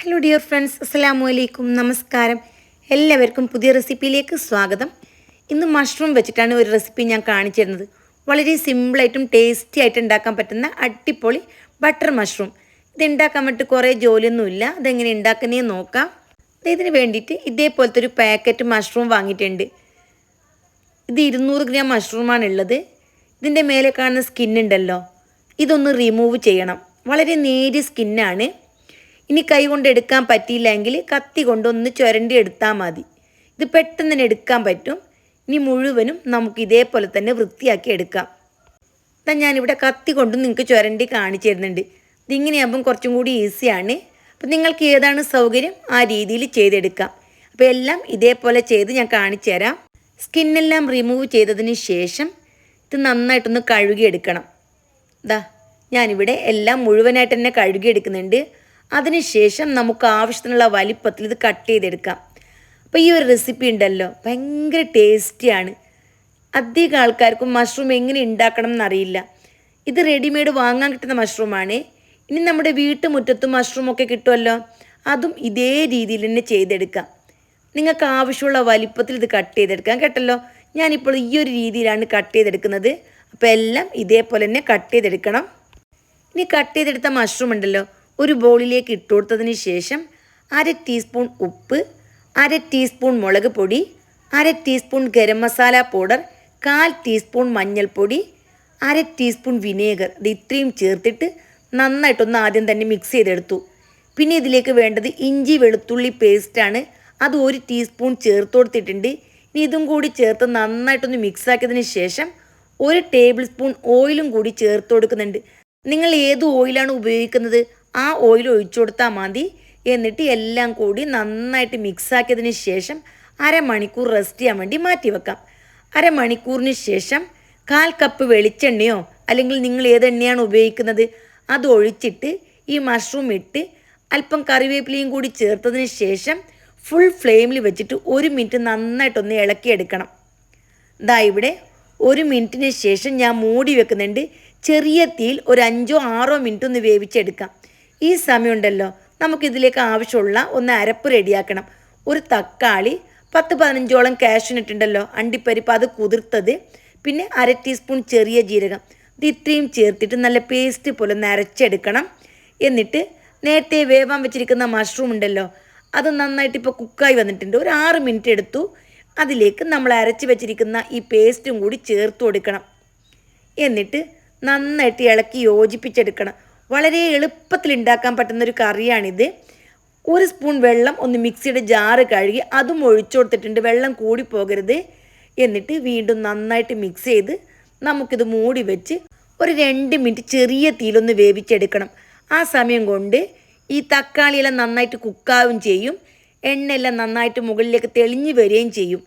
Hello dear friends, അസ്സലാമു അലൈക്കും, നമസ്കാരം. എല്ലാവർക്കും പുതിയ റെസിപ്പിയിലേക്ക് സ്വാഗതം. ഇന്ന് മഷ്റൂം വെച്ചിട്ടാണ് ഒരു റെസിപ്പി ഞാൻ കാണിച്ചു തരുന്നത്. വളരെ സിമ്പിളായിട്ടും ടേസ്റ്റി ആയിട്ട് ഉണ്ടാക്കാൻ പറ്റുന്ന അടിപൊളി ബട്ടർ മഷ്റൂം. ഇത് ഉണ്ടാക്കാൻ വേണ്ടിയിട്ട് കുറേ ജോലിയൊന്നുമില്ല. അതെങ്ങനെ ഉണ്ടാക്കുന്നതെന്ന് നോക്കാം. ഇതിന് വേണ്ടിയിട്ട് ഇതേപോലത്തെ ഒരു പാക്കറ്റ് മഷ്റൂം വാങ്ങിയിട്ടുണ്ട്. ഇത് 200 ഗ്രാം മഷ്റൂമാണ് ഉള്ളത്. ഇതിൻ്റെ മേലെ കാണുന്ന സ്കിന്നുണ്ടല്ലോ, ഇതൊന്ന് റിമൂവ് ചെയ്യണം. വളരെ നേരിയ സ്കിന്നാണ്. ഇനി കൈ കൊണ്ട് എടുക്കാൻ പറ്റിയില്ലെങ്കിൽ കത്തി കൊണ്ടൊന്ന് ചുരണ്ടി എടുത്താൽ മതി. ഇത് പെട്ടെന്ന് തന്നെ എടുക്കാൻ പറ്റും. ഇനി മുഴുവനും നമുക്ക് ഇതേപോലെ തന്നെ വൃത്തിയാക്കി എടുക്കാം. അപ്പം ഞാനിവിടെ കത്തി കൊണ്ടും നിങ്ങൾക്ക് ചുരണ്ടി കാണിച്ചു തരുന്നുണ്ട്. ഇതിങ്ങനെയാകുമ്പം കുറച്ചും കൂടി ഈസിയാണ്. അപ്പം നിങ്ങൾക്ക് ഏതാണ് സൗകര്യം ആ രീതിയിൽ ചെയ്തെടുക്കാം. അപ്പോൾ എല്ലാം ഇതേപോലെ ചെയ്ത് ഞാൻ കാണിച്ചു തരാം. സ്കിന്നെല്ലാം റിമൂവ് ചെയ്തതിന് ശേഷം ഇത് നന്നായിട്ടൊന്ന് കഴുകിയെടുക്കണം. ഞാനിവിടെ എല്ലാം മുഴുവനായിട്ട് തന്നെ കഴുകിയെടുക്കുന്നുണ്ട്. അതിനുശേഷം നമുക്ക് ആവശ്യത്തിനുള്ള വലിപ്പത്തിൽ ഇത് കട്ട് ചെയ്തെടുക്കാം. അപ്പോൾ ഈ ഒരു റെസിപ്പി ഉണ്ടല്ലോ, ഭയങ്കര ടേസ്റ്റിയാണ്. അധികം ആൾക്കാർക്കും മഷ്റൂം എങ്ങനെ ഉണ്ടാക്കണം എന്നറിയില്ല. ഇത് റെഡിമെയ്ഡ് വാങ്ങാൻ കിട്ടുന്ന മഷ്റൂമാണ്. ഇനി നമ്മുടെ വീട്ടുമുറ്റത്തും മഷ്റൂമൊക്കെ കിട്ടുമല്ലോ, അതും ഇതേ രീതിയിൽ തന്നെ ചെയ്തെടുക്കാം. നിങ്ങൾക്ക് ആവശ്യമുള്ള വലിപ്പത്തിൽ ഇത് കട്ട് ചെയ്തെടുക്കാം. കേട്ടല്ലോ, ഞാനിപ്പോൾ ഈ ഒരു രീതിയിലാണ് കട്ട് ചെയ്തെടുക്കുന്നത്. അപ്പോൾ എല്ലാം ഇതേപോലെ തന്നെ കട്ട് ചെയ്തെടുക്കണം. ഇനി കട്ട് ചെയ്തെടുത്ത മഷ്റൂം ഉണ്ടല്ലോ, ഒരു ബൗളിലേക്ക് ഇട്ട് കൊടുത്തതിന് ശേഷം 1/2 ടീസ്പൂൺ ഉപ്പ്, 1/2 ടീസ്പൂൺ മുളക് പൊടി, 1/2 teaspoon garam masala powder, 1/4 teaspoon മഞ്ഞൾപ്പൊടി, 1/2 ടീസ്പൂൺ വിനേഗർ, ഇത് ഇത്രയും ചേർത്തിട്ട് നന്നായിട്ടൊന്ന് ആദ്യം തന്നെ മിക്സ് ചെയ്തെടുത്തു. പിന്നെ ഇതിലേക്ക് വേണ്ടത് ഇഞ്ചി വെളുത്തുള്ളി പേസ്റ്റാണ്. അത് 1 ടീസ്പൂൺ ചേർത്ത് കൊടുത്തിട്ടുണ്ട്. ഇനി ഇതും കൂടി ചേർത്ത് നന്നായിട്ടൊന്ന് മിക്സ് ആക്കിയതിന് ശേഷം 1 ടേബിൾ സ്പൂൺ ഓയിലും കൂടി ചേർത്ത് കൊടുക്കുന്നുണ്ട്. നിങ്ങൾ ഏത് ഓയിലാണ് ഉപയോഗിക്കുന്നത് ആ ഓയിൽ ഒഴിച്ചു കൊടുത്താൽ മതി. എന്നിട്ട് എല്ലാം കൂടി നന്നായിട്ട് മിക്സ് ആക്കിയതിന് ശേഷം അരമണിക്കൂർ റെസ്റ്റ് ചെയ്യാൻ വേണ്ടി മാറ്റി വെക്കാം. അരമണിക്കൂറിന് ശേഷം 1/4 കപ്പ് വെളിച്ചെണ്ണയോ അല്ലെങ്കിൽ നിങ്ങൾ ഏത് എണ്ണയാണ് ഉപയോഗിക്കുന്നത് അത് ഒഴിച്ചിട്ട് ഈ മഷ്റൂം ഇട്ട് അല്പം കറിവേപ്പിലയും കൂടി ചേർത്തതിന് ശേഷം ഫുൾ ഫ്ലെയിമിൽ വെച്ചിട്ട് 1 മിനിറ്റ് നന്നായിട്ടൊന്ന് ഇളക്കിയെടുക്കണം. ഇവിടെ 1 മിനിറ്റിന് ശേഷം ഞാൻ മൂടി വെക്കുന്നുണ്ട്. ചെറിയ തീയിൽ ഒരു 5-6 മിനിറ്റ് ഒന്ന് വേവിച്ചെടുക്കാം. ഈ സമയമുണ്ടല്ലോ, നമുക്കിതിലേക്ക് ആവശ്യമുള്ള ഒന്ന് അരപ്പ് റെഡിയാക്കണം. ഒരു തക്കാളി, 10-15ഓളം കാഷ്യൂനട്ട് ഉണ്ടല്ലോ, അണ്ടിപ്പരിപ്പ്, അത് കുതിർത്തത്, പിന്നെ 1/2 ടീസ്പൂൺ ചെറിയ ജീരകം, ഇത് ഇത്രയും ചേർത്തിട്ട് നല്ല പേസ്റ്റ് പോലെ ഒന്ന് അരച്ചെടുക്കണം. എന്നിട്ട് നേരത്തെ വേവാൻ വെച്ചിരിക്കുന്ന മഷ്റൂം ഉണ്ടല്ലോ, അത് നന്നായിട്ട് ഇപ്പോൾ കുക്കായി വന്നിട്ടുണ്ട്. ഒരു 6 മിനിറ്റ് എടുത്തു. അതിലേക്ക് നമ്മൾ അരച്ച് വെച്ചിരിക്കുന്ന ഈ പേസ്റ്റും കൂടി ചേർത്ത് കൊടുക്കണം. എന്നിട്ട് നന്നായിട്ട് ഇളക്കി യോജിപ്പിച്ചെടുക്കണം. വളരെ എളുപ്പത്തിൽ ഉണ്ടാക്കാൻ പറ്റുന്നൊരു കറിയാണിത്. 1 സ്പൂൺ വെള്ളം ഒന്ന് മിക്സിയുടെ ജാറ് കഴുകി അതും ഒഴിച്ചു കൊടുത്തിട്ടുണ്ട്. വെള്ളം കൂടി പോകരുത്. എന്നിട്ട് വീണ്ടും നന്നായിട്ട് മിക്സ് ചെയ്ത് നമുക്കിത് മൂടി വെച്ച് ഒരു 2 മിനിറ്റ് ചെറിയ തീയിലൊന്ന് വേവിച്ചെടുക്കണം. ആ സമയം കൊണ്ട് ഈ തക്കാളിയെല്ലാം നന്നായിട്ട് കുക്കാവും ചെയ്യും. എണ്ണയെല്ലാം നന്നായിട്ട് മുകളിലേക്ക് തെളിഞ്ഞു വരികയും ചെയ്യും.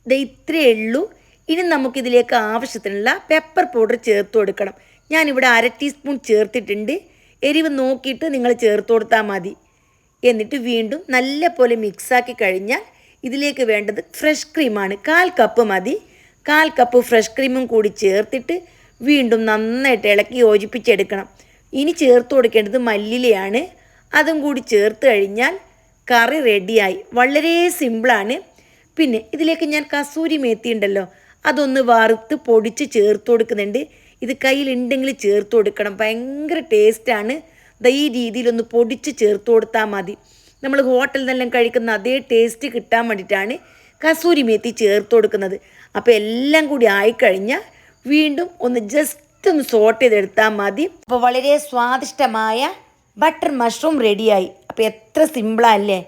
ഇത് ഇത്രയേ ഉള്ളൂ. ഇനി നമുക്കിതിലേക്ക് ആവശ്യത്തിനുള്ള പെപ്പർ പൗഡർ ചേർത്ത് കൊടുക്കണം. ഞാനിവിടെ 1/2 ടീസ്പൂൺ ചേർത്തിട്ടുണ്ട്. എരിവ് നോക്കിയിട്ട് നിങ്ങൾ ചേർത്ത് കൊടുത്താൽ മതി. എന്നിട്ട് വീണ്ടും നല്ല പോലെ മിക്സാക്കി കഴിഞ്ഞാൽ ഇതിലേക്ക് വേണ്ടത് ഫ്രഷ് ക്രീമാണ്. 1/4 കപ്പ് മതി. 1/4 കപ്പ് ഫ്രഷ് ക്രീമും കൂടി ചേർത്തിട്ട് വീണ്ടും നന്നായിട്ട് ഇളക്കി യോജിപ്പിച്ചെടുക്കണം. ഇനി ചേർത്ത് കൊടുക്കേണ്ടത് മല്ലിയിലയാണ്. അതും കൂടി ചേർത്ത് കഴിഞ്ഞാൽ കറി റെഡിയായി. വളരെ സിമ്പിളാണ്. പിന്നെ ഇതിലേക്ക് ഞാൻ കസൂരി മേത്തി ഉണ്ടല്ലോ, അതൊന്ന് വറുത്ത് പൊടിച്ച് ചേർത്ത് കൊടുക്കുന്നുണ്ട്. ഇത് കയ്യിലുണ്ടെങ്കിൽ ചേർത്ത് കൊടുക്കണം. ഭയങ്കര ടേസ്റ്റാണ്. ഈ രീതിയിലൊന്ന് പൊടിച്ച് ചേർത്ത് കൊടുത്താൽ മതി. നമ്മൾ ഹോട്ടലിൽ നിന്നെല്ലാം കഴിക്കുന്ന അതേ ടേസ്റ്റ് കിട്ടാൻ വേണ്ടിയിട്ടാണ് കസൂരി മേത്തി ചേർത്ത് കൊടുക്കുന്നത്. അപ്പോൾ എല്ലാം കൂടി ആയിക്കഴിഞ്ഞാൽ വീണ്ടും ഒന്ന് ജസ്റ്റ് ഒന്ന് സോട്ട് ചെയ്തെടുത്താൽ മതി. അപ്പോൾ വളരെ സ്വാദിഷ്ടമായ ബട്ടർ മഷ്റൂം റെഡിയായി. അപ്പോൾ എത്ര സിമ്പിളല്ലേ,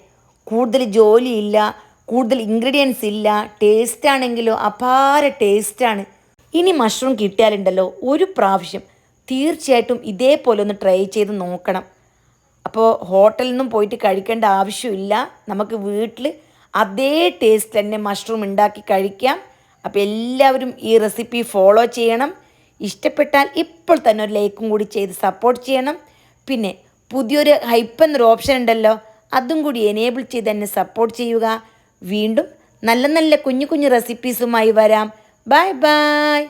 കൂടുതൽ ജോലിയില്ല, കൂടുതൽ ഇൻഗ്രീഡിയൻസ് ഇല്ല, ടേസ്റ്റാണെങ്കിലോ അപാര ടേസ്റ്റാണ്. ഇനി മഷ്റൂം കിട്ടിയാലുണ്ടല്ലോ, ഒരു പ്രാവശ്യം തീർച്ചയായിട്ടും ഇതേപോലെ ഒന്ന് ട്രൈ ചെയ്ത് നോക്കണം. അപ്പോൾ ഹോട്ടലിൽ നിന്നും പോയിട്ട് കഴിക്കേണ്ട ആവശ്യമില്ല. നമുക്ക് വീട്ടിൽ അതേ ടേസ്റ്റ് തന്നെ മഷ്റൂം ഉണ്ടാക്കി കഴിക്കാം. അപ്പോൾ എല്ലാവരും ഈ റെസിപ്പി ഫോളോ ചെയ്യണം. ഇഷ്ടപ്പെട്ടാൽ ഇപ്പോൾ തന്നെ ഒരു ലൈക്കും കൂടി ചെയ്ത് സപ്പോർട്ട് ചെയ്യണം. പിന്നെ പുതിയൊരു ഹൈപ്പ് എന്നൊരു ഓപ്ഷൻ ഉണ്ടല്ലോ, അതും കൂടി എനേബിൾ ചെയ്ത് തന്നെ സപ്പോർട്ട് ചെയ്യുക. വീണ്ടും നല്ല നല്ല കുഞ്ഞു കുഞ്ഞു റെസിപ്പീസുമായി വരാം. Bye bye.